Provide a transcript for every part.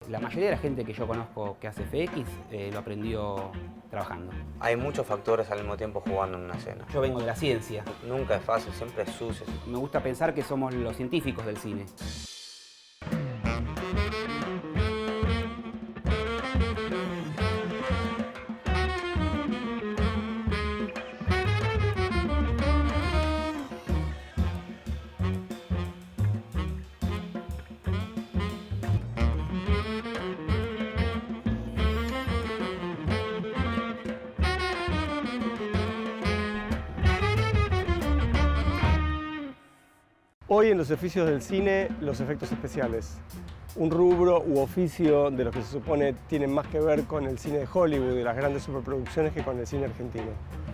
La mayoría de la gente que yo conozco que hace FX lo aprendió trabajando. Hay muchos factores al mismo tiempo jugando en una escena. Yo vengo de la ciencia. Nunca es fácil, siempre es sucio. Me gusta pensar que somos los científicos del cine. Hoy en los oficios del cine, los efectos especiales. Un rubro u oficio de los que se supone tienen más que ver con el cine de Hollywood y las grandes superproducciones que con el cine argentino.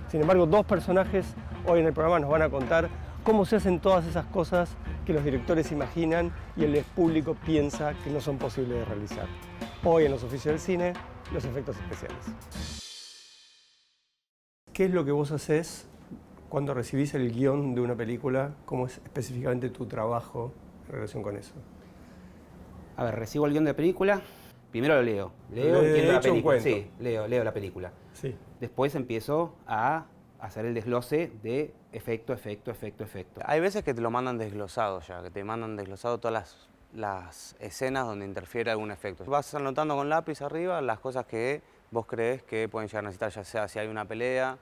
Sin embargo, dos personajes hoy en el programa nos van a contar cómo se hacen todas esas cosas que los directores imaginan y el público piensa que no son posibles de realizar. Hoy en los oficios del cine, los efectos especiales. ¿Qué es lo que vos haces cuando recibís el guión de una película? ¿Cómo es específicamente tu trabajo en relación con eso? A ver, recibo el guión de película, primero lo leo. Leo, entiendo la película. Sí, leo la película. Sí. Después empiezo a hacer el desglose de efecto. Hay veces que te lo mandan desglosado ya, que te mandan desglosado todas las escenas donde interfiere algún efecto. Vas anotando con lápiz arriba las cosas que vos crees que pueden llegar a necesitar, ya sea si hay una pelea,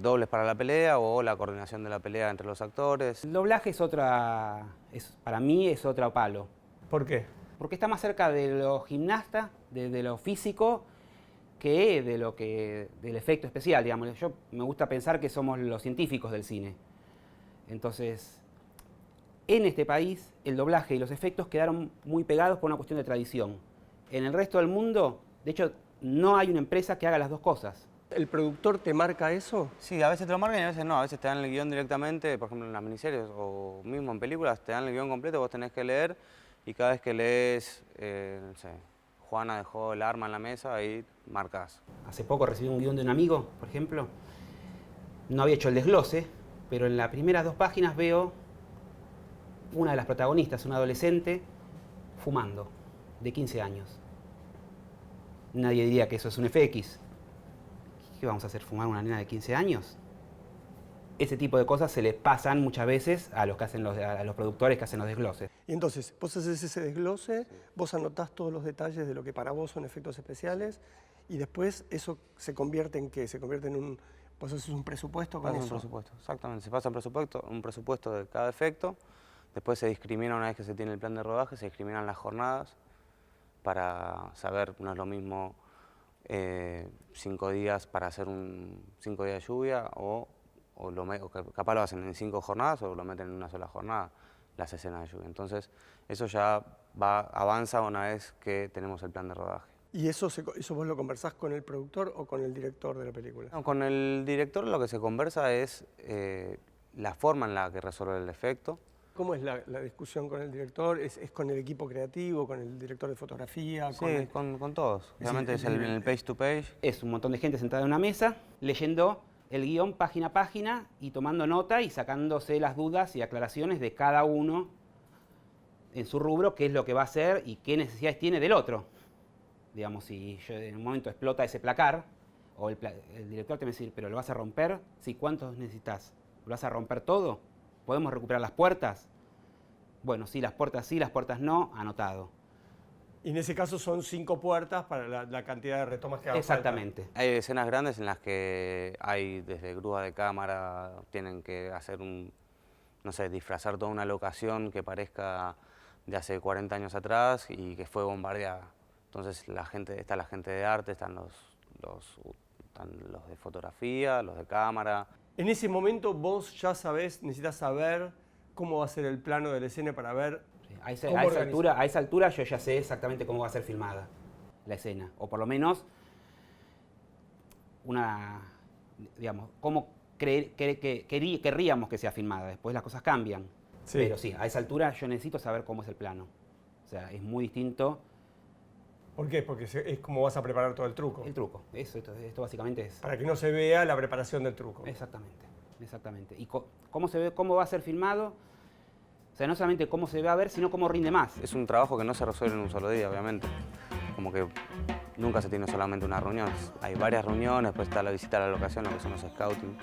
dobles para la pelea o la coordinación de la pelea entre los actores. El doblaje para mí es otro palo. ¿Por qué? Porque está más cerca de lo gimnasta, de lo físico, que del efecto especial, digamos. Yo me gusta pensar que somos los científicos del cine. Entonces, en este país, el doblaje y los efectos quedaron muy pegados por una cuestión de tradición. En el resto del mundo, de hecho, no hay una empresa que haga las dos cosas. ¿El productor te marca eso? Sí, a veces te lo marcan y a veces no. A veces te dan el guión directamente, por ejemplo en las miniseries o mismo en películas, te dan el guión completo, vos tenés que leer y cada vez que lees, no sé, Juana dejó el arma en la mesa, ahí marcas. Hace poco recibí un guión de un amigo, por ejemplo. No había hecho el desglose, pero en las primeras 2 páginas veo una de las protagonistas, una adolescente, fumando, de 15 años. Nadie diría que eso es un FX. ¿Qué vamos a hacer, fumar a una nena de 15 años? Ese tipo de cosas se le pasan muchas veces a los productores que hacen los desgloses. Y entonces, vos haces ese desglose, vos anotás todos los detalles de lo que para vos son efectos especiales y después eso se convierte en ¿qué? Se convierte en un... Vos haces un presupuesto con eso. Un presupuesto, exactamente. Se pasa un presupuesto de cada efecto, después se discrimina una vez que se tiene el plan de rodaje, se discriminan las jornadas para saber, no es lo mismo 5 días para hacer 5 días de lluvia o capaz lo hacen en 5 jornadas o lo meten en una sola jornada, las escenas de lluvia. Entonces, eso ya avanza una vez que tenemos el plan de rodaje. ¿Y eso vos lo conversás con el productor o con el director de la película? No, con el director lo que se conversa es la forma en la que resuelve el efecto. ¿Cómo es la discusión con el director? ¿Es con el equipo creativo, con el director de fotografía? Sí, con todos. Realmente es el page to page. Es un montón de gente sentada en una mesa, leyendo el guión página a página y tomando nota y sacándose las dudas y aclaraciones de cada uno en su rubro, qué es lo que va a hacer y qué necesidades tiene del otro. Digamos, si en un momento explota ese placar, o el director te va a decir, ¿pero lo vas a romper? Sí, ¿cuántos necesitas? ¿Lo vas a romper todo? ¿Podemos recuperar las puertas? Bueno, sí, las puertas no, anotado. Y en ese caso son 5 puertas para la cantidad de retomas que hagan. Exactamente. Falta. Hay escenas grandes en las que hay desde grúa de cámara, tienen que hacer no sé, disfrazar toda una locación que parezca de hace 40 años atrás y que fue bombardeada. Entonces está la gente de arte, están los de fotografía, los de cámara. En ese momento vos ya sabés, necesitas saber cómo va a ser el plano de la escena para ver A esa altura yo ya sé exactamente cómo va a ser filmada la escena, o por lo menos cómo querríamos que sea filmada. Después las cosas cambian, sí. Pero sí, a esa altura yo necesito saber cómo es el plano. O sea, es muy distinto. ¿Por qué? Porque es como vas a preparar todo el truco. El truco, esto básicamente es... Para que no se vea la preparación del truco. Exactamente. ¿Y cómo va a ser filmado? O sea, no solamente cómo se va a ver, sino cómo rinde más. Es un trabajo que no se resuelve en un solo día, obviamente. Como que nunca se tiene solamente una reunión. Hay varias reuniones, después está la visita a la locación, lo que son los scouting.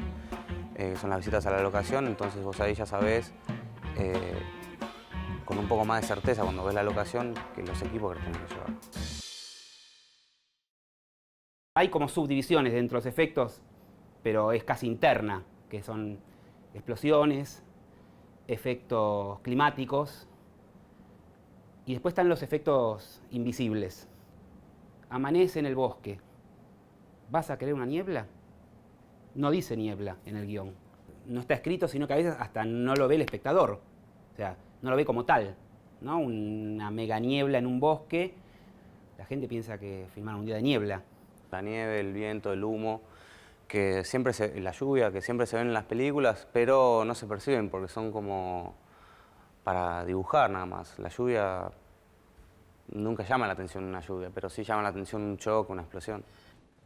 Son las visitas a la locación, entonces vos ahí ya sabés con un poco más de certeza cuando ves la locación que los equipos que tenés que llevar. Hay como subdivisiones dentro de los efectos, pero es casi interna, que son explosiones, efectos climáticos, y después están los efectos invisibles. Amanece en el bosque. ¿Vas a querer una niebla? No dice niebla en el guión. No está escrito, sino que a veces hasta no lo ve el espectador. O sea, no lo ve como tal, ¿no? Una mega niebla en un bosque. La gente piensa que filmaron un día de niebla. La nieve, el viento, el humo, la lluvia, que siempre se ven en las películas, pero no se perciben porque son como para dibujar nada más. La lluvia nunca llama la atención una lluvia, pero sí llama la atención un choque, una explosión.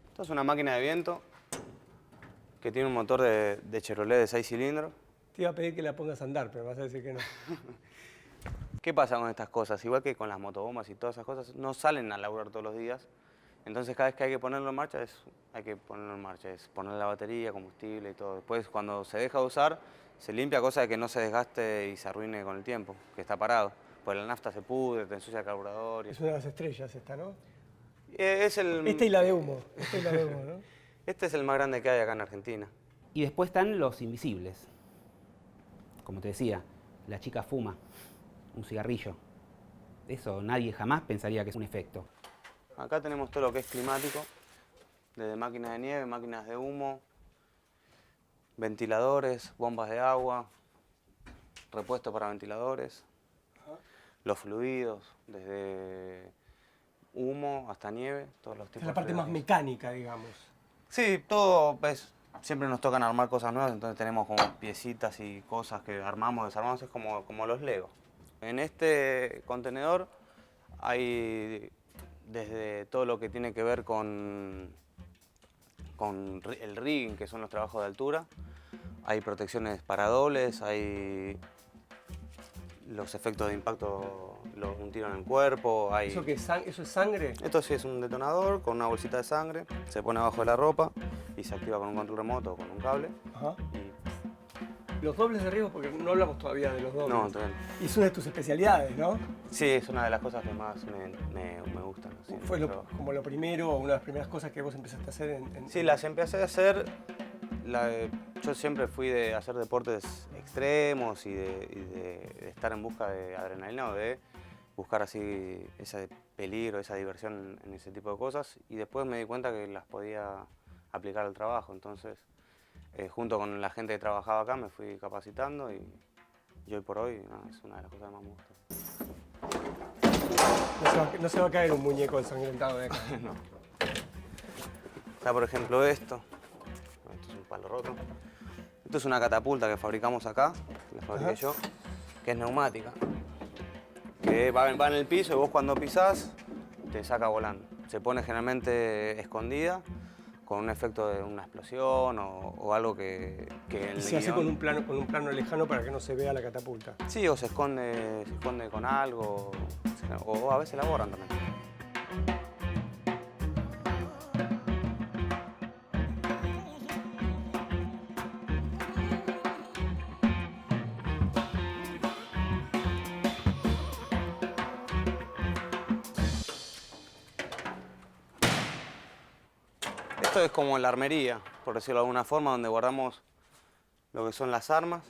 Esto es una máquina de viento que tiene un motor de Chevrolet de 6 cilindros. Te iba a pedir que la pongas a andar, pero vas a decir que no. ¿Qué pasa con estas cosas? Igual que con las motobombas y todas esas cosas, no salen a laburar todos los días. Entonces cada vez que hay que ponerlo en marcha, hay que ponerlo en marcha. Es poner la batería, combustible y todo. Después cuando se deja de usar, se limpia, cosa de que no se desgaste y se arruine con el tiempo, que está parado. Porque la nafta se pudre, te ensucia el carburador. Es una de las estrellas esta, ¿no? Esta y la de humo. Esta y la de humo, ¿no? Este es el más grande que hay acá en Argentina. Y después están los invisibles. Como te decía, la chica fuma un cigarrillo. Eso nadie jamás pensaría que es un efecto. Acá tenemos todo lo que es climático, desde máquinas de nieve, máquinas de humo, ventiladores, bombas de agua, repuestos para ventiladores, los fluidos, desde humo hasta nieve, todos los tipos. Es la parte más mecánica, digamos. Sí, todo, pues, siempre nos tocan armar cosas nuevas, entonces tenemos como piecitas y cosas que armamos, desarmamos, es como los Legos. En este contenedor hay desde todo lo que tiene que ver con el rigging, que son los trabajos de altura, hay protecciones para dobles, hay los efectos de impacto, un tiro en el cuerpo. Hay... ¿Eso es sangre? Esto sí es un detonador con una bolsita de sangre, se pone abajo de la ropa y se activa con un control remoto o con un cable. Ajá. Y... Los dobles de riesgo, porque no hablamos todavía de los dobles. No, todavía Y es una de tus especialidades, ¿no? Sí, es una de las cosas que más me gustan. Sí, ¿Fue como lo primero o una de las primeras cosas que vos empezaste a hacer Sí, las empecé a hacer. Yo siempre fui de hacer deportes extremos y de estar en busca de adrenalina o de buscar así ese peligro, esa diversión en ese tipo de cosas. Y después me di cuenta que las podía aplicar al trabajo. Entonces, junto con la gente que trabajaba acá, me fui capacitando y hoy por hoy es una de las cosas que más me gusta. No se va a caer un muñeco ensangrentado de acá. No. Está, por ejemplo, esto. Esto es un palo roto. Esto es una catapulta que fabricamos acá, la fabriqué yo, que es neumática. Que va en el piso y vos cuando pisás te saca volando. Se pone generalmente escondida con un efecto de una explosión o algo que ¿Y se hace con un plano lejano para que no se vea la catapulta? Sí, o se esconde con algo, o a veces la borran también. Esto es como la armería, por decirlo de alguna forma, donde guardamos lo que son las armas.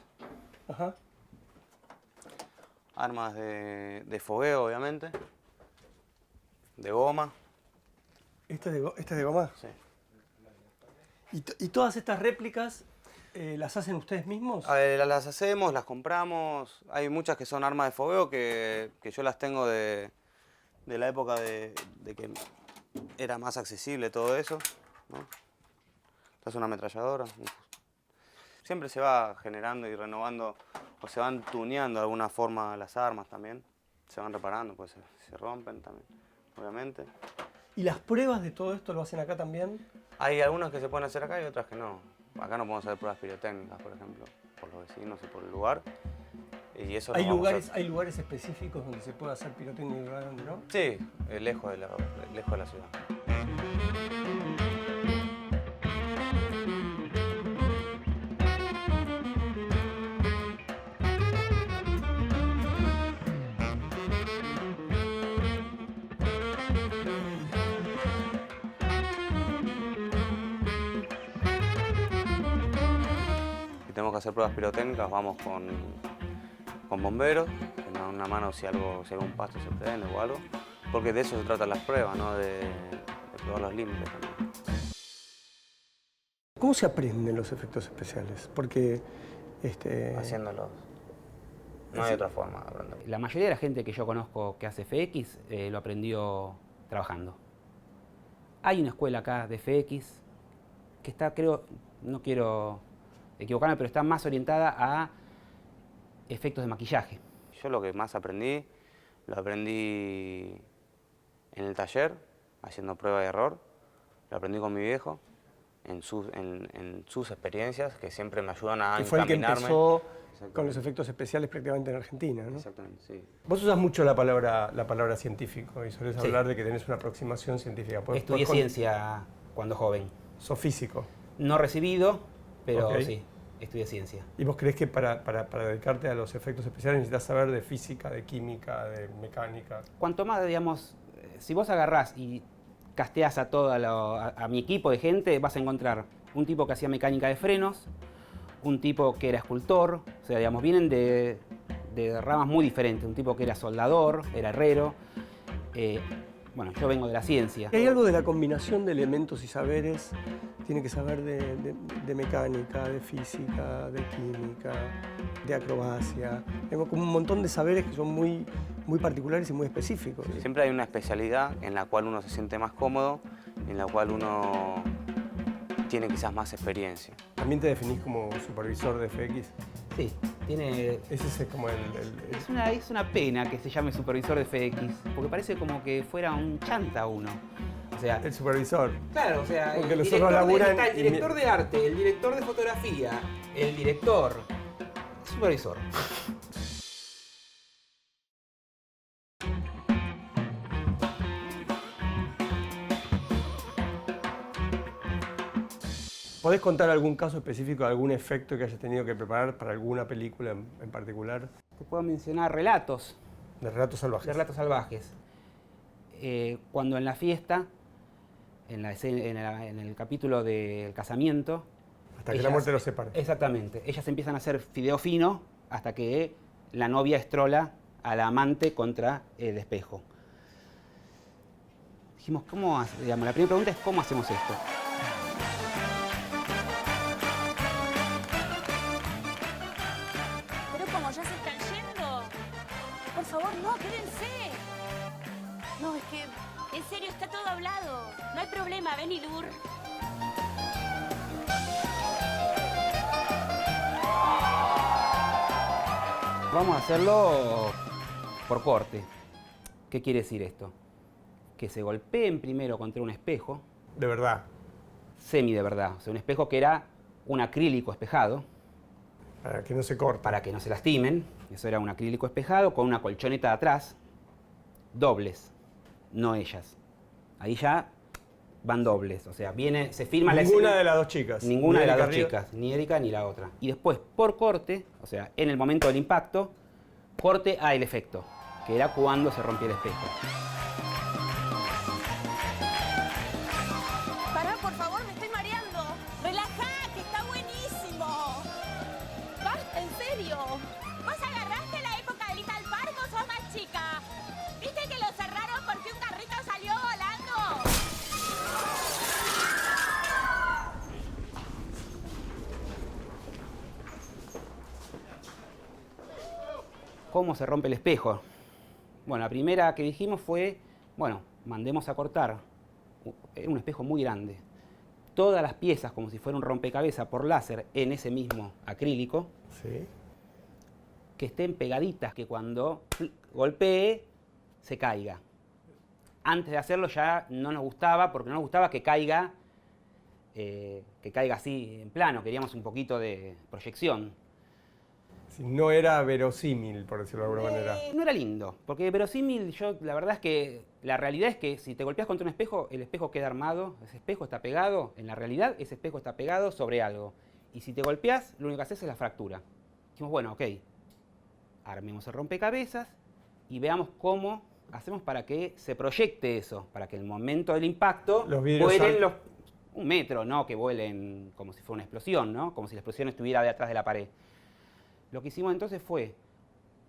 Ajá. Armas de fogueo, obviamente. De goma. ¿Este es de goma? Sí. ¿Y todas estas réplicas las hacen ustedes mismos? Las hacemos, las compramos. Hay muchas que son armas de fogueo que yo las tengo de la época de que era más accesible todo eso, ¿no? Esta es una ametralladora. Siempre se va generando y renovando, o se van tuneando de alguna forma las armas también. Se van reparando, pues se rompen también, obviamente. ¿Y las pruebas de todo esto lo hacen acá también? Hay algunas que se pueden hacer acá y otras que no. Acá no podemos hacer pruebas pirotécnicas, por ejemplo, por los vecinos y por el lugar. Y eso ¿Hay lo vamos a lugares, ¿Hay lugares específicos donde se puede hacer pirotecnia y lugares donde no? Sí, lejos de la ciudad. Si tenemos que hacer pruebas pirotécnicas, vamos con bomberos, que nos dan una mano si algún pasto se prende o algo, porque de eso se tratan las pruebas, ¿no? De probar los límites también. ¿Cómo se aprenden los efectos especiales? Porque Haciéndolos. No hay otra forma de aprender. La mayoría de la gente que yo conozco que hace FX lo aprendió trabajando. Hay una escuela acá de FX que está, creo, no quiero equivocarme, pero está más orientada a efectos de maquillaje. Yo lo que más aprendí, lo aprendí en el taller, haciendo prueba y error. Lo aprendí con mi viejo, en sus experiencias, que siempre me ayudan a que fue el que encaminarme. empezó con los efectos especiales prácticamente en Argentina, ¿no? Exactamente, sí. Vos usas mucho la palabra científico y solés Sí. hablar de que tenés una aproximación científica. Estudié ciencia cuando joven. Sos físico. No recibido, pero Ok. sí, estudié ciencia. ¿Y vos crees que para dedicarte a los efectos especiales necesitas saber de física, de química, de mecánica? Cuanto más, digamos, si vos agarrás y casteás a a mi equipo de gente, vas a encontrar un tipo que hacía mecánica de frenos, un tipo que era escultor, o sea, digamos, vienen de ramas muy diferentes. Un tipo que era soldador, era herrero. Bueno, yo vengo de la ciencia. Y hay algo de la combinación de elementos y saberes. Tiene que saber de mecánica, de física, de química, de acrobacia. Tengo como un montón de saberes que son muy particulares y muy específicos. Siempre hay una especialidad en la cual uno se siente más cómodo, en la cual uno tiene quizás más experiencia. ¿También te definís como supervisor de FX? Sí, tiene... Ese es como Es una pena que se llame supervisor de FX, porque parece como que fuera un chanta uno. O sea, el supervisor. claro, o sea, Porque el los director, otros laburan está el y- director de arte, el director de fotografía, el director, supervisor. ¿Podés contar algún caso específico, algún efecto que hayas tenido que preparar para alguna película en particular? Te puedo mencionar relatos. De relatos salvajes. De relatos salvajes. Cuando en la fiesta, en el capítulo del casamiento... Hasta que la muerte los separe. Exactamente. Ellas empiezan a hacer fideo fino hasta que la novia estrola a la amante contra el espejo. Dijimos, digamos, la primera pregunta es ¿cómo hacemos esto? Pero como ya se están yendo. Por favor, no, quédense. No, es que, en serio, está todo hablado. No hay problema, ven y Lur. Vamos a hacerlo por corte. ¿Qué quiere decir esto? Que se golpeen primero contra un espejo, De verdad. semi de verdad. O sea, un espejo que era un acrílico espejado, Para que no se corte. para que no se lastimen. Eso era un acrílico espejado con una colchoneta de atrás, dobles, no ellas. Ahí ya van dobles, o sea, se filma la Ninguna escena. de las dos chicas. Ninguna Ni de las Erika dos Ríos. chicas, ni Erika ni la otra. Y después, por corte, o sea, en el momento del impacto, corte a el efecto, que era cuando se rompía el espejo. Pará, por favor, me estoy mareando. Relajá, que está buenísimo. Basta, en serio. ¿Vos agarraste la época de Little Park o sos más chica? ¿Viste que lo cerraron porque un carrito salió volando? ¿Cómo se rompe el espejo? Bueno, la primera que dijimos fue, bueno, mandemos a cortar un espejo muy grande. Todas las piezas, como si fuera un rompecabezas por láser, en ese mismo acrílico, Sí. que estén pegaditas, que cuando golpee, se caiga. Antes de hacerlo ya no nos gustaba, porque no nos gustaba que caiga así en plano, queríamos un poquito de proyección. Si no era verosímil, por decirlo de alguna manera. No era lindo, porque verosímil, la verdad es que la realidad es que si te golpeas contra un espejo, el espejo queda armado, ese espejo está pegado, en la realidad ese espejo está pegado sobre algo. Y si te golpeas, lo único que haces es la fractura. Dijimos, bueno, ok, armemos el rompecabezas y veamos cómo hacemos para que se proyecte eso, para que el momento del impacto Los vidrios vuelen un metro, no que vuelen como si fuera una explosión, ¿no? Como si la explosión estuviera detrás de la pared. Lo que hicimos entonces fue,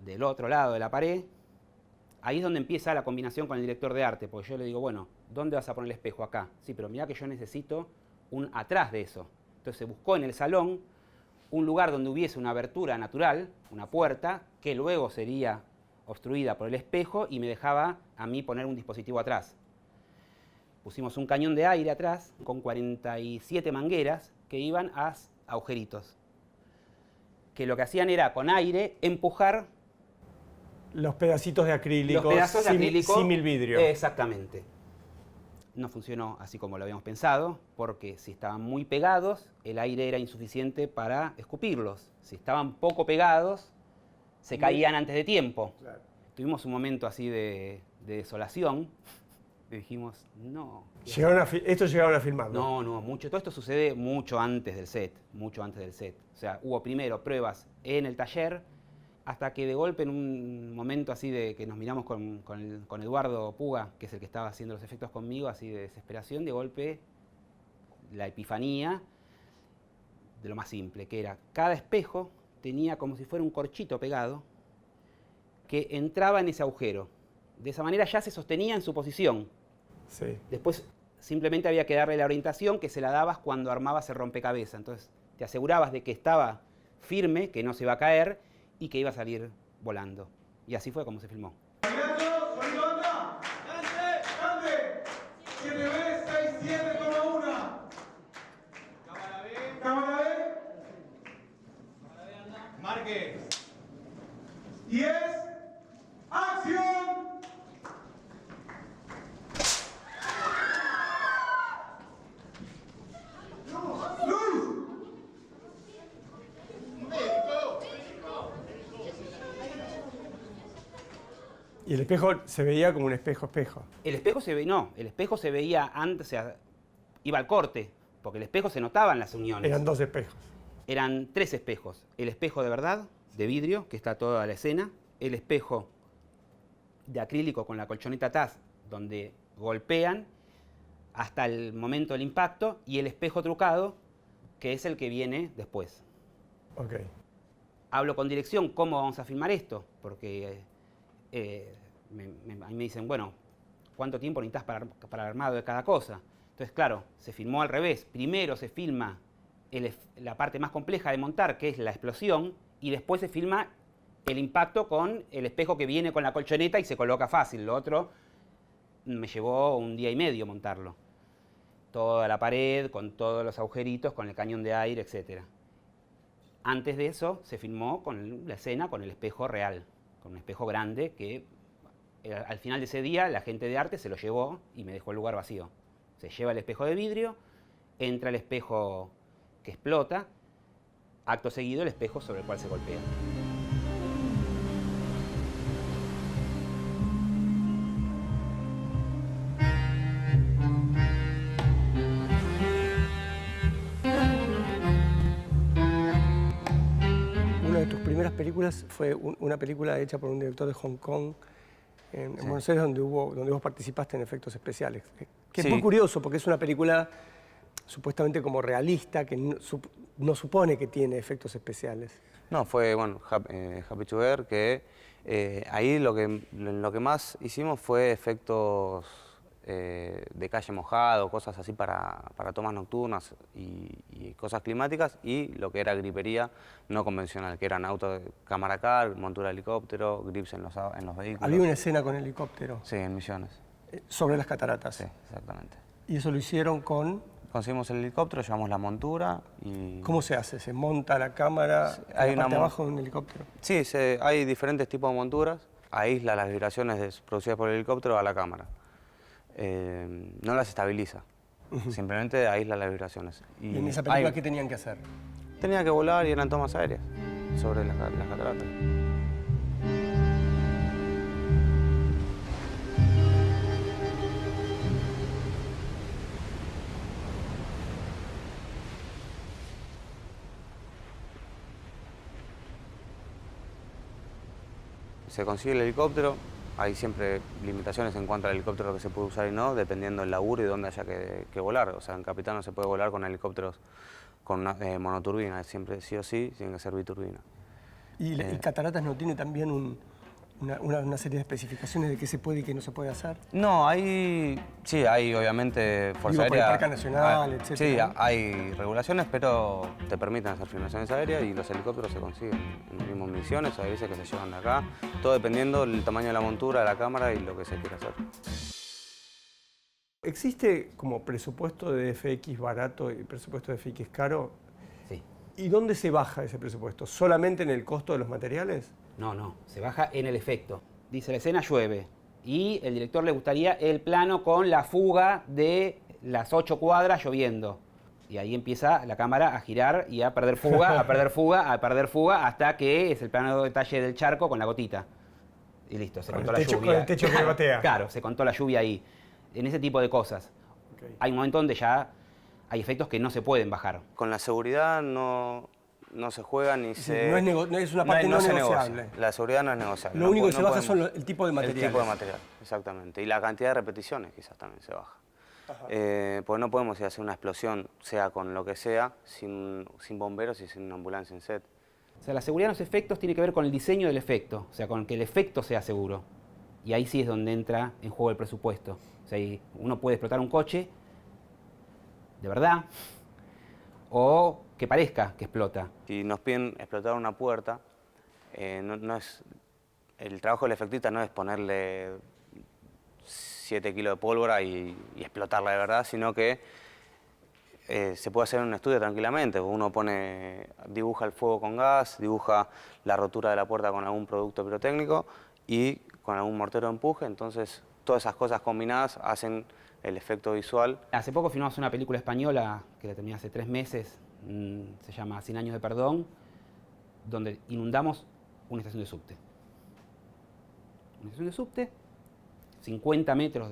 del otro lado de la pared, ahí es donde empieza la combinación con el director de arte, porque yo le digo, bueno, ¿dónde vas a poner el espejo? Acá. Sí, pero mirá que yo necesito un atrás de eso. Entonces se buscó en el salón un lugar donde hubiese una abertura natural, una puerta, que luego sería obstruida por el espejo y me dejaba a mí poner un dispositivo atrás. Pusimos un cañón de aire atrás con 47 mangueras que iban a agujeritos, que lo que hacían era con aire empujar los pedacitos de acrílico, los pedazos de acrílico, símil vidrio. Exactamente. No funcionó así como lo habíamos pensado, porque si estaban muy pegados, el aire era insuficiente para escupirlos. Si estaban poco pegados, se caían antes de tiempo. Claro. Tuvimos un momento así de desolación y dijimos, no. ¿Esto llegaron a filmarlo? No, mucho. Todo esto sucede mucho antes del set, mucho antes del set. O sea, hubo primero pruebas en el taller, hasta que de golpe en un momento así de que nos miramos con Eduardo Puga, que es el que estaba haciendo los efectos conmigo, así de desesperación, de golpe la epifanía de lo más simple, que era cada espejo tenía como si fuera un corchito pegado que entraba en ese agujero. De esa manera ya se sostenía en su posición. Sí. Después simplemente había que darle la orientación que se la dabas cuando armabas el rompecabezas. Entonces te asegurabas de que estaba firme, que no se iba a caer y que iba a salir volando. Y así fue como se filmó. Marque. 10. ¡Acción! Y el espejo se veía como un espejo. El espejo se veía, no, el espejo se veía antes, o sea, iba al corte, porque el espejo se notaba en las uniones. Eran 2 espejos. Eran 3 espejos. El espejo de verdad, de vidrio, que está toda la escena. El espejo de acrílico con la colchoneta atrás, donde golpean hasta el momento del impacto. Y el espejo trucado, que es el que viene después. Ok. Hablo con dirección, ¿cómo vamos a filmar esto? Porque a mí me dicen, bueno, ¿cuánto tiempo necesitas para el armado de cada cosa? Entonces, claro, se filmó al revés. Primero se filma la parte más compleja de montar, que es la explosión, y después se filma el impacto con el espejo que viene con la colchoneta y se coloca fácil. Lo otro me llevó 1 día y medio montarlo. Toda la pared, con todos los agujeritos, con el cañón de aire, etc. Antes de eso se filmó con la escena con el espejo real, con un espejo grande que al final de ese día la gente de arte se lo llevó y me dejó el lugar vacío. Se lleva el espejo de vidrio, entra el espejo que explota, acto seguido el espejo sobre el cual se golpea. Una de tus primeras películas fue una película hecha por un director de Hong Kong, en Buenos Aires, donde vos participaste en efectos especiales. Que es muy curioso, porque es una película supuestamente como realista, que no supone que tiene efectos especiales. No, fue, bueno, Happy Together, que ahí lo que más hicimos fue efectos de calle mojado, cosas así para tomas nocturnas y cosas climáticas, y lo que era gripería no convencional, que eran autos de cámara car, montura de helicóptero, grips en los vehículos. Había una escena con helicóptero. Sí, en Misiones. Sobre las cataratas. Sí, exactamente. Y eso lo hicieron con... Conseguimos el helicóptero, llevamos la montura y... ¿Cómo se hace? ¿Se monta la cámara en la parte de abajo de un helicóptero? Sí, hay diferentes tipos de monturas. Aísla las vibraciones producidas por el helicóptero a la cámara. No las estabiliza, simplemente aísla las vibraciones. ¿Y en esa película qué tenían que hacer? Tenía que volar y eran tomas aéreas. sobre las cataratas. Se consigue el helicóptero, hay siempre limitaciones en cuanto al helicóptero que se puede usar y no, dependiendo del laburo y dónde haya que volar. O sea, en Capitán no se puede volar con helicópteros con monoturbina, siempre sí o sí tiene que ser biturbina. ¿Y Cataratas no tiene también una serie de especificaciones de qué se puede y qué no se puede hacer? No, sí, hay obviamente Fuerza Digo, por el Aérea. Parque Nacional, etcétera, Sí, ¿no? hay regulaciones, pero te permiten hacer filmaciones aéreas y los helicópteros se consiguen en las mismas misiones, hay veces que se llevan de acá, todo dependiendo del tamaño de la montura, de la cámara y lo que se quiera hacer. ¿Existe como presupuesto de FX barato y presupuesto de FX caro? Sí. ¿Y dónde se baja ese presupuesto? ¿Solamente en el costo de los materiales? No, se baja en el efecto. Dice, la escena llueve y el director le gustaría el plano con la fuga de las 8 cuadras lloviendo. Y ahí empieza la cámara a girar y a perder fuga, a perder fuga, a perder fuga, hasta que es el plano de detalle del charco con la gotita. Y listo, se contó la lluvia. Con el techo que gotea. Claro, se contó la lluvia ahí. En ese tipo de cosas. Okay. Hay un momento donde ya hay efectos que no se pueden bajar. Con la seguridad no se juega ni se... No es una parte no se negociable. negocia. La seguridad no es negociable. Lo único que se baja podemos- son el tipo de materiales. El tipo de material, exactamente. Y la cantidad de repeticiones quizás también se baja. Porque no podemos ir a hacer una explosión, sea con lo que sea, sin bomberos y sin una ambulancia en set. O sea, la seguridad en los efectos tiene que ver con el diseño del efecto, o sea, con que el efecto sea seguro. Y ahí sí es donde entra en juego el presupuesto. O sea, uno puede explotar un coche de verdad o que parezca que explota. Si nos piden explotar una puerta, no es, el trabajo del efectista no es ponerle 7 kilos de pólvora y explotarla de verdad, sino que se puede hacer en un estudio tranquilamente. Uno dibuja el fuego con gas, dibuja la rotura de la puerta con algún producto pirotécnico y con algún mortero de empuje, entonces todas esas cosas combinadas hacen el efecto visual. Hace poco filmamos una película española que la terminé hace 3 meses, se llama 100 años de perdón, donde inundamos una estación de subte. Una estación de subte, 50 metros o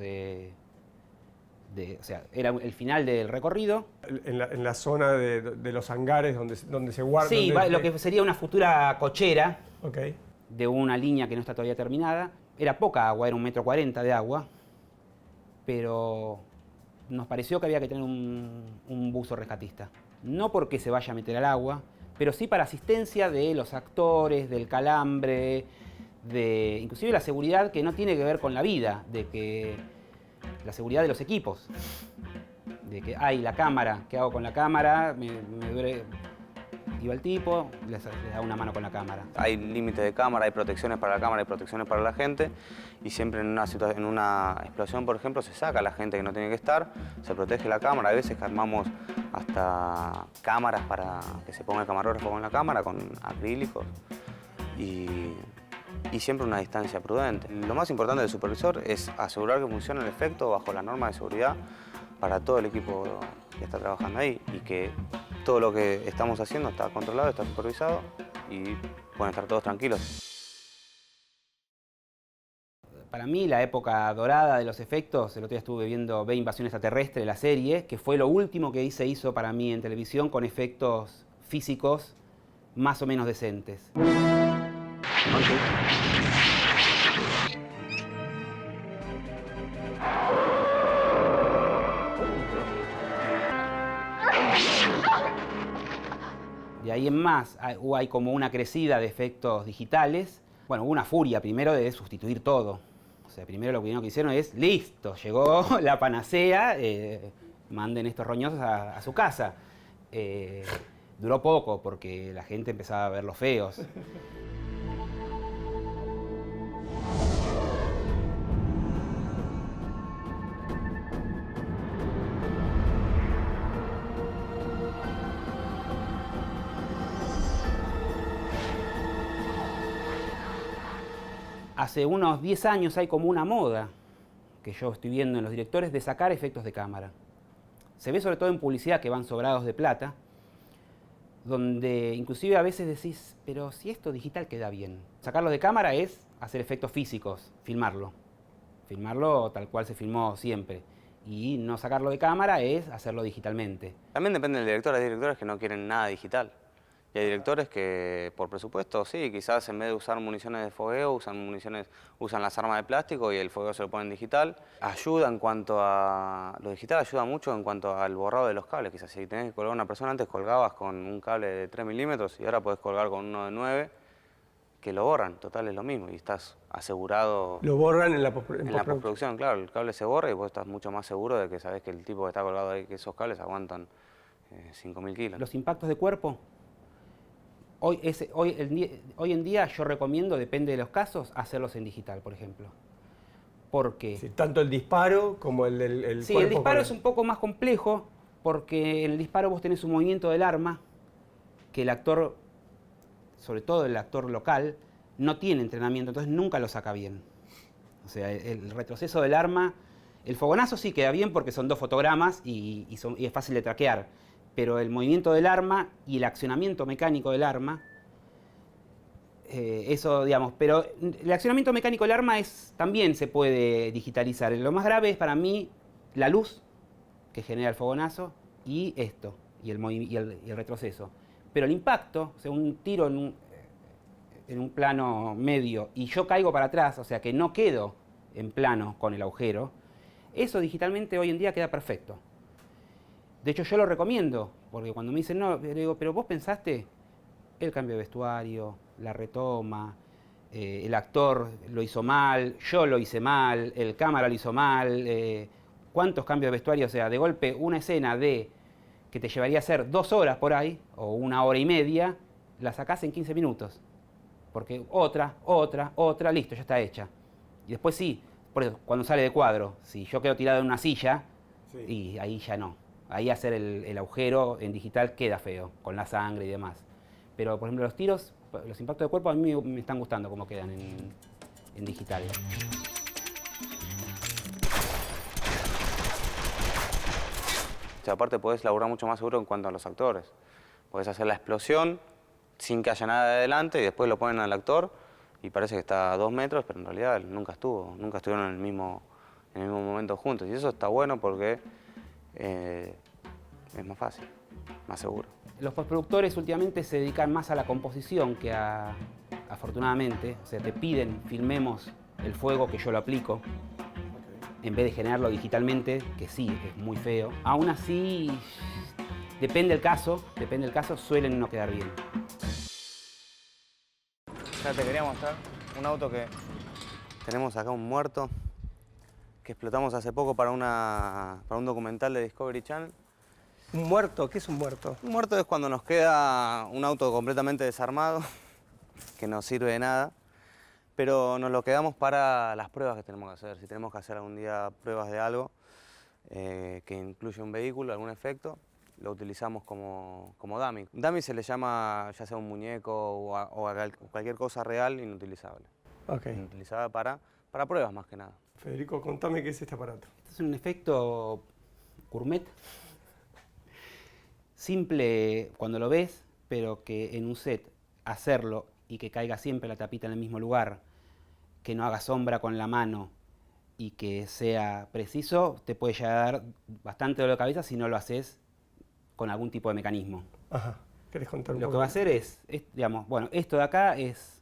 sea, era el final del recorrido. En la zona de los hangares donde se guarda. Sí, lo que sería una futura cochera Okay. de una línea que no está todavía terminada. Era poca agua, era 1,40 m de agua, pero nos pareció que había que tener un buzo rescatista. No porque se vaya a meter al agua, pero sí para asistencia de los actores, del calambre, inclusive la seguridad que no tiene que ver con la vida, la seguridad de los equipos. De que, la cámara, ¿qué hago con la cámara? Me duele. Iba el tipo, le da una mano con la cámara. Hay límite de cámara, hay protecciones para la cámara, hay protecciones para la gente y siempre en una explosión, por ejemplo, se saca a la gente que no tiene que estar, se protege la cámara. Hay veces que armamos hasta cámaras para que se ponga el camarógrafo con la cámara, con acrílicos y siempre una distancia prudente. Lo más importante del supervisor es asegurar que funcione el efecto bajo las normas de seguridad para todo el equipo que está trabajando ahí y que todo lo que estamos haciendo está controlado, está supervisado y pueden estar todos tranquilos. Para mí, la época dorada de los efectos, el otro día estuve viendo Ve Invasión Extraterrestre, la serie, que fue lo último que se hizo para mí en televisión con efectos físicos más o menos decentes. De ahí en más hay como una crecida de efectos digitales. Bueno, hubo una furia primero de sustituir todo. O sea, primero lo primero que hicieron es, listo, llegó la panacea, manden estos roñosos a su casa. Duró poco porque la gente empezaba a ver los feos. Hace unos 10 años hay como una moda que yo estoy viendo en los directores de sacar efectos de cámara. Se ve sobre todo en publicidad que van sobrados de plata donde inclusive a veces decís, pero si esto digital queda bien. Sacarlo de cámara es hacer efectos físicos, filmarlo tal cual se filmó siempre. Y no sacarlo de cámara es hacerlo digitalmente. También depende del director. Hay directores que no quieren nada digital. Y hay directores que, por presupuesto, sí, quizás en vez de usar municiones de fogueo, usan las armas de plástico y el fogueo se lo ponen digital. Ayuda en cuanto a... Lo digital ayuda mucho en cuanto al borrado de los cables. Quizás si tenés que colgar a una persona, antes colgabas con un cable de 3 milímetros y ahora podés colgar con uno de 9, que lo borran. Total, es lo mismo y estás asegurado... Lo borran en la postproducción, claro. El cable se borra y vos estás mucho más seguro de que sabés que el tipo que está colgado ahí, que esos cables aguantan 5.000 kilos. Los impactos de cuerpo... Hoy en día yo recomiendo, depende de los casos, hacerlos en digital, por ejemplo. Porque... Sí, tanto el disparo como el Sí, cuerpo el disparo con es un poco más complejo porque en el disparo vos tenés un movimiento del arma que el actor, sobre todo el actor local, no tiene entrenamiento, entonces nunca lo saca bien. O sea, el retroceso del arma, el fogonazo sí queda bien porque son 2 fotogramas y es fácil de traquear. Pero el movimiento del arma y el accionamiento mecánico del arma, eso, digamos, pero el accionamiento mecánico del arma también se puede digitalizar. Lo más grave es para mí la luz que genera el fogonazo y esto, y el retroceso. Pero el impacto, o sea, un tiro en un plano medio y yo caigo para atrás, o sea, que no quedo en plano con el agujero, eso digitalmente hoy en día queda perfecto. De hecho, yo lo recomiendo, porque cuando me dicen, no, le digo, pero vos pensaste el cambio de vestuario, la retoma, el actor lo hizo mal, yo lo hice mal, el cámara lo hizo mal, ¿cuántos cambios de vestuario? O sea, de golpe una escena que te llevaría a hacer 2 horas por ahí, o 1 hora y media, la sacás en 15 minutos. Porque otra, listo, ya está hecha. Y después sí, por eso, cuando sale de cuadro, si yo quedo tirado en una silla, sí, y ahí ya no. Ahí hacer el agujero en digital queda feo, con la sangre y demás. Pero, por ejemplo, los tiros, los impactos de cuerpo, a mí me están gustando cómo quedan en digital. O sea, aparte podés laburar mucho más seguro en cuanto a los actores. Podés hacer la explosión sin que haya nada de adelante y después lo ponen al actor y parece que está a 2 metros, pero en realidad nunca estuvieron en el mismo momento juntos. Y eso está bueno porque es más fácil, más seguro. Los postproductores últimamente se dedican más a la composición que afortunadamente, o sea, te piden, filmemos el fuego que yo lo aplico, en vez de generarlo digitalmente, que sí, es muy feo. Aún así, depende del caso, suelen no quedar bien. Ya te quería mostrar un auto que tenemos acá, un muerto, que explotamos hace poco para un documental de Discovery Channel. ¿Un muerto? ¿Qué es un muerto? Un muerto es cuando nos queda un auto completamente desarmado, que no sirve de nada, pero nos lo quedamos para las pruebas que tenemos que hacer. Si tenemos que hacer algún día pruebas de algo que incluye un vehículo, algún efecto, lo utilizamos como dummy. Dummy se le llama ya sea un muñeco o a cualquier cosa real inutilizable. Okay. Inutilizada para pruebas más que nada. Federico, contame qué es este aparato. Este es un efecto gourmet, simple cuando lo ves, pero que en un set hacerlo y que caiga siempre la tapita en el mismo lugar, que no haga sombra con la mano y que sea preciso, te puede llegar a dar bastante dolor de cabeza si no lo haces con algún tipo de mecanismo. Ajá. ¿Querés contar un poco? Lo que va a hacer es, digamos, bueno, esto de acá es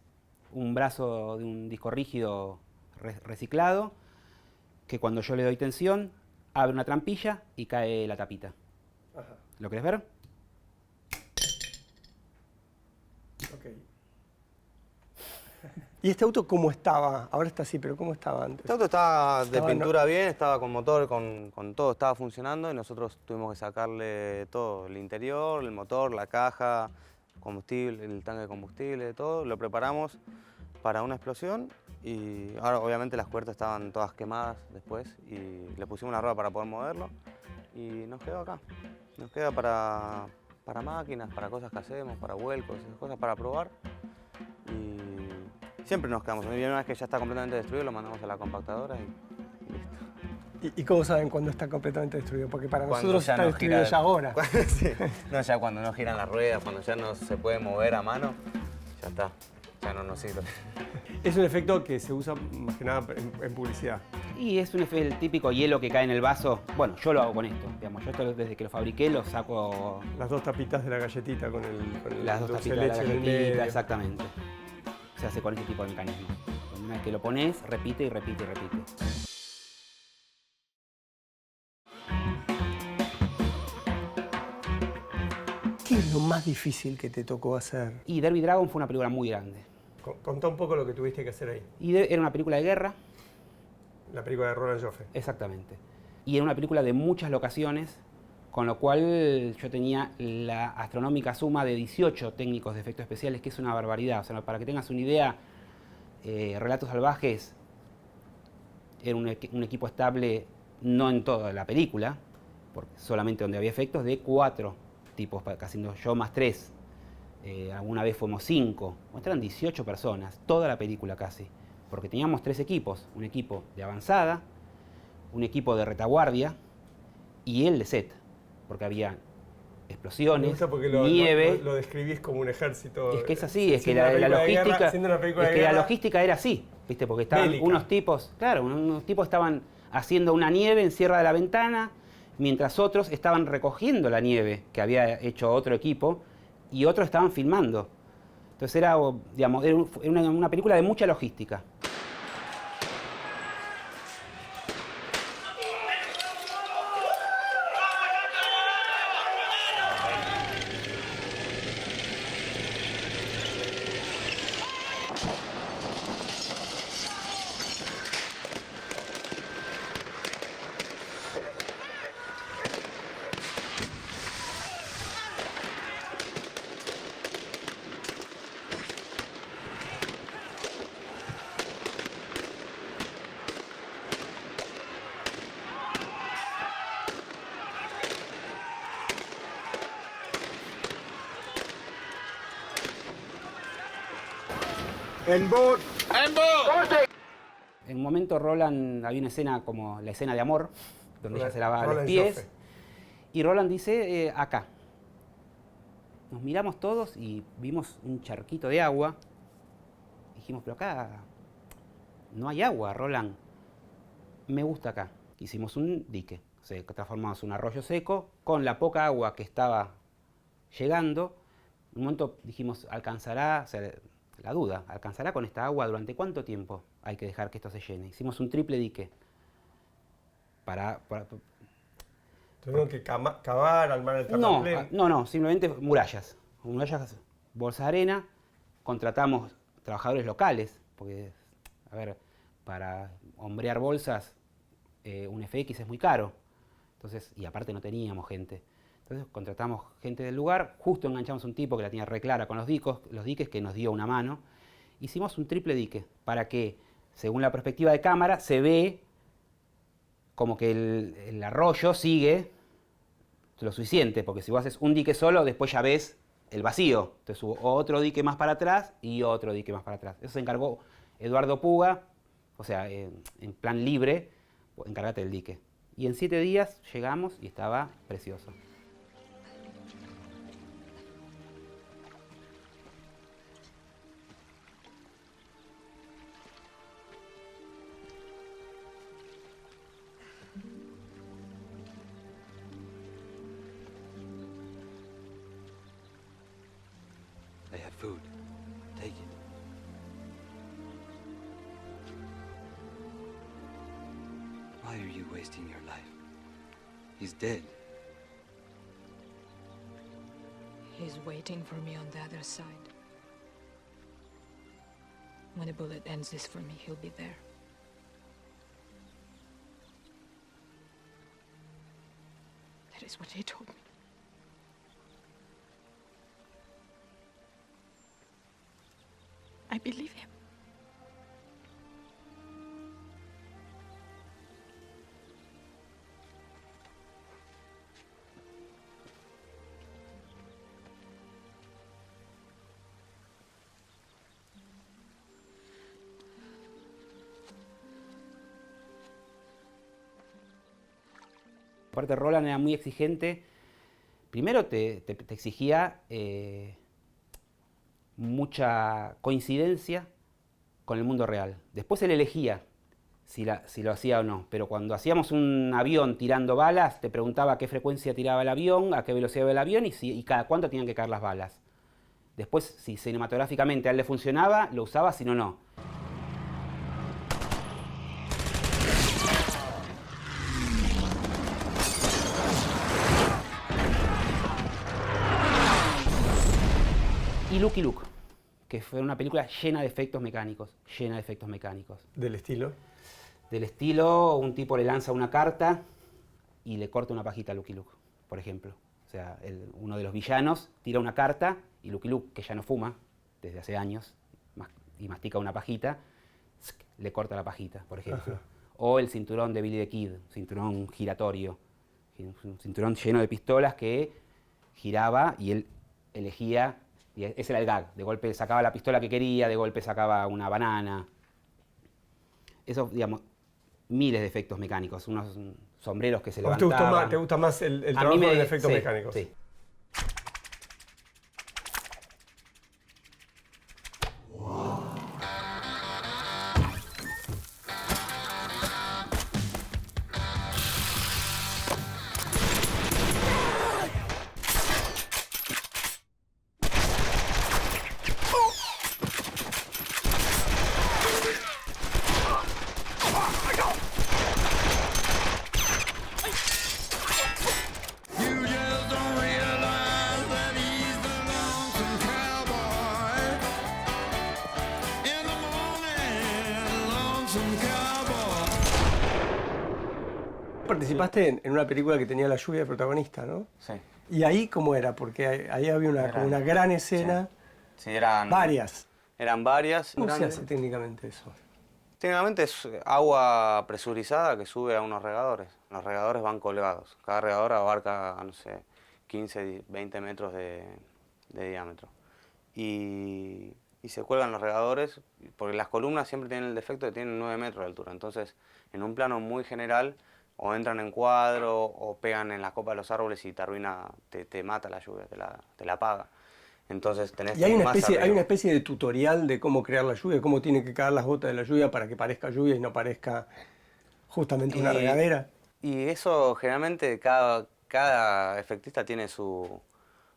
un brazo de un disco rígido reciclado, que cuando yo le doy tensión, abre una trampilla y cae la tapita. Ajá. ¿Lo querés ver? Ok. ¿Y este auto cómo estaba? Ahora está así, pero ¿cómo estaba antes? Este auto estaba de pintura bien, estaba con motor, con todo, estaba funcionando y nosotros tuvimos que sacarle todo, el interior, el motor, la caja, combustible, el tanque de combustible, todo. Lo preparamos para una explosión y ahora obviamente las cubiertas estaban todas quemadas después y le pusimos una rueda para poder moverlo y nos quedó acá. Nos queda para máquinas, para cosas que hacemos, para vuelcos, esas cosas para probar. Y siempre nos quedamos. Y una vez que ya está completamente destruido, lo mandamos a la compactadora y listo. ¿Y cómo saben cuándo está completamente destruido? Porque para Cuando nosotros ya está no destruido gira- ya ahora. Sí. No, ya cuando no giran las ruedas, cuando ya no se puede mover a mano, ya está, ya no nos sirve. Es un efecto que se usa más que nada en publicidad. Y es el típico hielo que cae en el vaso. Bueno, yo lo hago con esto. Digamos, yo esto desde que lo fabriqué lo saco Las dos tapitas de la galletita con el las dos dulce tapitas de la leche en el galletita, medio. exactamente. Se hace con este tipo de mecanismo. Una vez que lo pones, repite y repite y repite. ¿Qué es lo más difícil que te tocó hacer? Y Derby Dragon fue una película muy grande. Contá un poco lo que tuviste que hacer ahí. Era una película de guerra, La película de Roland Joffé. exactamente. Y era una película de muchas locaciones, con lo cual yo tenía la astronómica suma de 18 técnicos de efectos especiales, que es una barbaridad. O sea, para que tengas una idea, Relatos Salvajes era un equipo estable, no en toda la película, porque solamente donde había efectos, de 4 tipos, haciendo yo más 3. Alguna vez fuimos 5, eran 18 personas, toda la película casi, porque teníamos 3 equipos, un equipo de avanzada, un equipo de retaguardia y el de set, porque había Me explosiones, gusta porque nieve. lo describís como un ejército. Es que es así, es que Siendo la una película de guerra- logística, siendo una película es de que la guerra logística era así, ¿viste? Porque estaban bélica. unos tipos, claro, unos tipos estaban haciendo una nieve en Sierra de la Ventana, mientras otros estaban recogiendo la nieve que había hecho otro equipo y otros estaban filmando. Entonces era, digamos, era una película de mucha logística. En un momento Roland, había una escena como la escena de amor, donde ella se lava los Roland pies, Joffé. y Roland dice, acá. Nos miramos todos y vimos un charquito de agua. Dijimos, pero acá no hay agua, Roland. Me gusta acá. Hicimos un dique, o sea, transformamos un arroyo seco con la poca agua que estaba llegando. En un momento dijimos, ¿alcanzará? O sea, la duda, ¿alcanzará con esta agua? ¿Durante cuánto tiempo hay que dejar que esto se llene? Hicimos un triple dique. Tuvieron que cavar, armar el No, terraplén. no, simplemente murallas. Murallas, bolsa de arena. Contratamos trabajadores locales, porque, a ver, para hombrear bolsas, un FX es muy caro. Entonces, y aparte no teníamos gente. Entonces contratamos gente del lugar, justo enganchamos un tipo que la tenía re clara con los diques, que nos dio una mano. Hicimos un triple dique para que, según la perspectiva de cámara, se ve como que el arroyo sigue lo suficiente, porque si vos haces un dique solo, después ya ves el vacío. Entonces hubo otro dique más para atrás y otro dique más para atrás. Eso se encargó Eduardo Puga, o sea, en plan libre, encárgate del dique. Y en 7 días llegamos y estaba precioso. I have food. Take it. Why are you wasting your life? He's dead. He's waiting for me on the other side. When a bullet ends this for me, he'll be there. That is what he told me. I believe him. Aparte Roland era muy exigente. Primero te exigía mucha coincidencia con el mundo real. Después él elegía si lo hacía o no. Pero cuando hacíamos un avión tirando balas, te preguntaba a qué frecuencia tiraba el avión, a qué velocidad iba el avión y cada cuánto tenían que caer las balas. Después, si cinematográficamente a él le funcionaba, lo usaba, si no, no. Y Lucky Luke, que fue una película llena de efectos mecánicos, llena de efectos mecánicos. ¿Del estilo? Del estilo, un tipo le lanza una carta y le corta una pajita a Lucky Luke, por ejemplo. O sea, uno de los villanos tira una carta y Lucky Luke, que ya no fuma desde hace años y mastica una pajita, le corta la pajita, por ejemplo. Ajá. O el cinturón de Billy the Kid, cinturón giratorio, un cinturón lleno de pistolas que giraba y él elegía, y ese era el gag, de golpe sacaba la pistola que quería, de golpe sacaba una banana. Eso, digamos, miles de efectos mecánicos, unos sombreros que se levantaban. ¿Te gusta más el A trabajo mí de efectos sí, mecánicos? Sí. Participaste en una película que tenía la lluvia de protagonista, ¿no? Sí. ¿Y ahí cómo era? Porque ahí había como una gran escena, Sí, eran varias. Eran varias. ¿Cómo se grandes. hace técnicamente eso? Técnicamente es agua presurizada que sube a unos regadores. Los regadores van colgados. Cada regador abarca, no sé, 15, 20 metros de diámetro. Y se cuelgan los regadores, porque las columnas siempre tienen el defecto de que tienen 9 metros de altura. Entonces, en un plano muy general, o entran en cuadro, o pegan en la copa de los árboles y te arruina, te mata la lluvia, te la apaga. Entonces tenés Y hay que ir una más especie, hay arriba. una especie de tutorial de cómo crear la lluvia, cómo tiene que caer las gotas de la lluvia para que parezca lluvia y no parezca justamente una regadera. Y eso generalmente cada efectista tiene su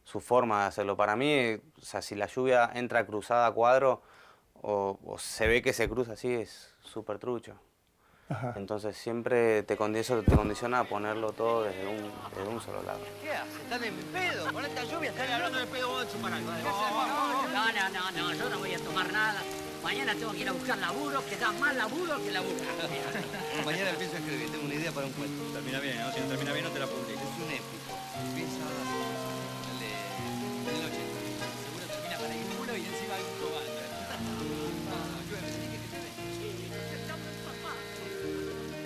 forma de hacerlo. Para mí, o sea, si la lluvia entra cruzada a cuadro o se ve que se cruza así, es súper trucho. Ajá. Entonces siempre te condiciona a ponerlo todo desde un solo lado. ¿Qué haces? ¿Están en pedo? Con esta lluvia están hablando de pedo vos de chupar algo. No, yo no voy a tomar nada. Mañana tengo que ir a buscar laburo, que da más laburo que laburo. Mañana empiezo a escribir, tengo una idea para un cuento. Termina bien, ¿no? Si no termina bien no te la publico. Es un épico. Empieza el 80. Seguro termina para el culo y encima hay un cobalto.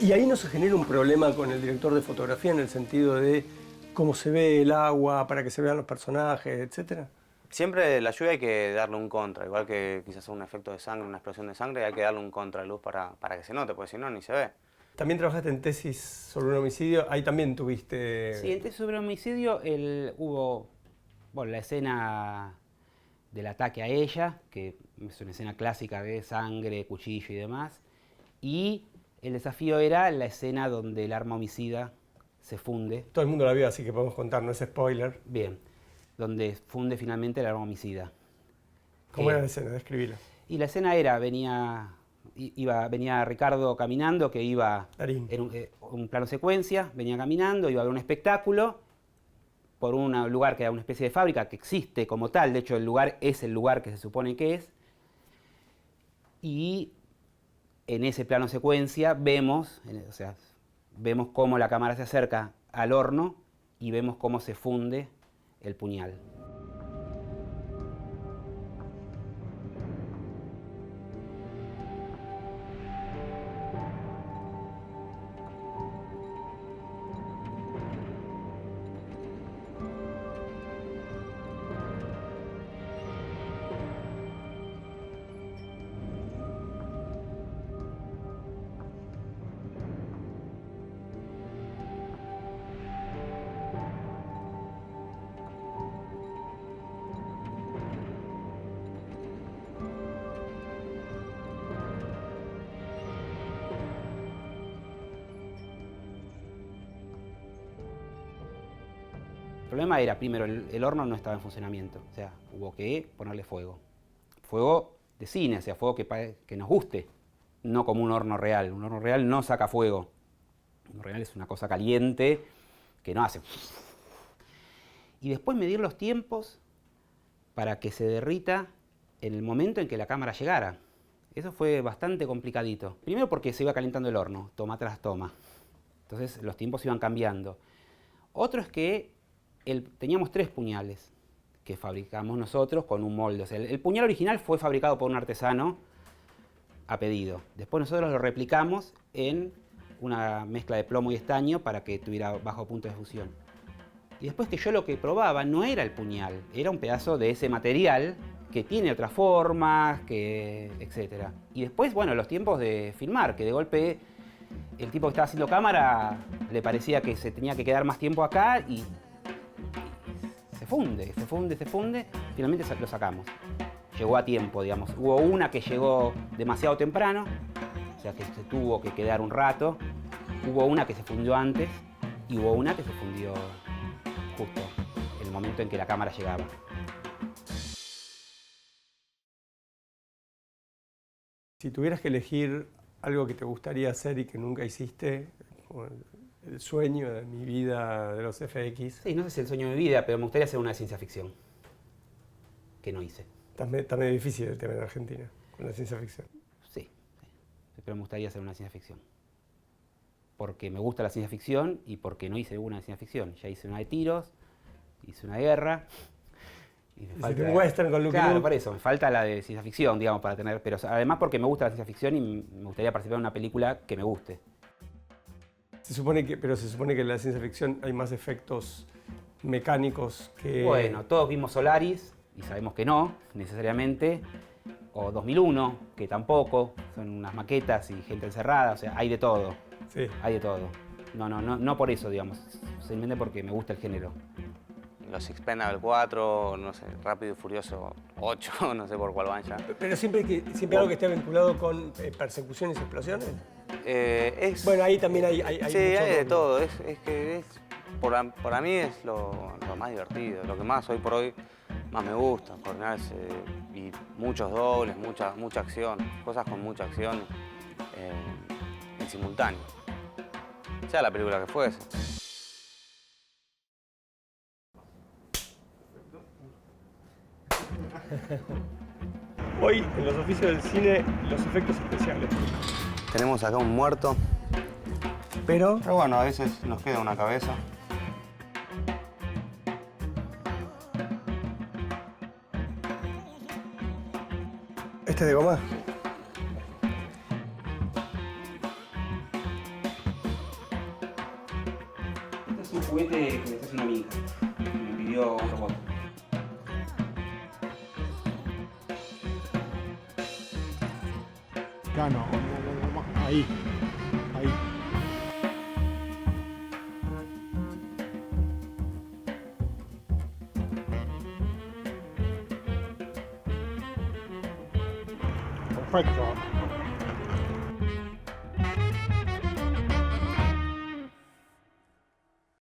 Y ahí no se genera un problema con el director de fotografía en el sentido de cómo se ve el agua, para que se vean los personajes, etcétera. Siempre la lluvia hay que darle un contra, igual que quizás un efecto de sangre, una explosión de sangre, hay que darle un contraluz para que se note, porque si no, ni se ve. También trabajaste en tesis sobre un homicidio, ahí también tuviste... Sí, en tesis sobre homicidio hubo, bueno, la escena del ataque a ella, que es una escena clásica de sangre, cuchillo y demás, y el desafío era la escena donde el arma homicida se funde. Todo el mundo la vio, así que podemos contar, no es spoiler. Bien, donde funde finalmente el arma homicida. ¿Cómo era la escena? Describila. Y la escena era, venía Ricardo caminando, que iba Darín. en un plano secuencia, venía caminando, iba a ver un espectáculo por un lugar que era una especie de fábrica que existe como tal, de hecho el lugar es el lugar que se supone que es, y en ese plano secuencia vemos cómo la cámara se acerca al horno y vemos cómo se funde el puñal. problema era, primero, el horno no estaba en funcionamiento. O sea, hubo que ponerle fuego. Fuego de cine, o sea, fuego que nos guste. No como un horno real. Un horno real no saca fuego. Un horno real es una cosa caliente que no hace. Y después medir los tiempos para que se derrita en el momento en que la cámara llegara. Eso fue bastante complicadito. Primero porque se iba calentando el horno, toma tras toma. Entonces los tiempos iban cambiando. Otro es que teníamos 3 puñales que fabricamos nosotros con un molde. O sea, el puñal original fue fabricado por un artesano a pedido. Después nosotros lo replicamos en una mezcla de plomo y estaño para que tuviera bajo punto de fusión. Y después que yo lo que probaba no era el puñal, era un pedazo de ese material que tiene otras formas, etc. Y después, bueno, los tiempos de filmar, que de golpe el tipo que estaba haciendo cámara le parecía que se tenía que quedar más tiempo acá y se funde. Finalmente lo sacamos. Llegó a tiempo, digamos. Hubo una que llegó demasiado temprano, o sea que se tuvo que quedar un rato. Hubo una que se fundió antes y hubo una que se fundió justo en el momento en que la cámara llegaba. Si tuvieras que elegir algo que te gustaría hacer y que nunca hiciste, como el sueño de mi vida de los FX. Sí, no sé si el sueño de mi vida, pero me gustaría hacer una de ciencia ficción, que no hice. También difícil el tema en Argentina, con la ciencia ficción. Sí, pero me gustaría hacer una de ciencia ficción. Porque me gusta la ciencia ficción y porque no hice una de ciencia ficción. Ya hice una de tiros, hice una de guerra. Y me falta un western con Luke Claro, Luke. por eso, me falta la de ciencia ficción, digamos, para tener... Pero además porque me gusta la ciencia ficción y me gustaría participar en una película que me guste. Pero se supone que en la ciencia ficción hay más efectos mecánicos que... Bueno, todos vimos Solaris y sabemos que no, necesariamente. O 2001, que tampoco. Son unas maquetas y gente encerrada, o sea, hay de todo. Sí. Hay de todo. No por eso, digamos. Simplemente porque me gusta el género. Los Expendables 4, no sé, Rápido y Furioso 8, no sé por cuál van ya. Pero siempre algo que esté vinculado con persecuciones y explosiones. Bueno, ahí también hay sí, mucho hay de rollo. todo. Para mí es lo más divertido, lo que más hoy por hoy más me gusta, coordinarse y muchos dobles, mucha acción, cosas con mucha acción en simultáneo. Sea la película que fuese. Hoy, en los oficios del cine, los efectos especiales. Tenemos acá un muerto. Pero bueno, a veces nos queda una cabeza. ¿este es de goma? Este es un juguete que me está haciendo una amiga. Me pidió un robot. Acá no, ahí. Perfecto.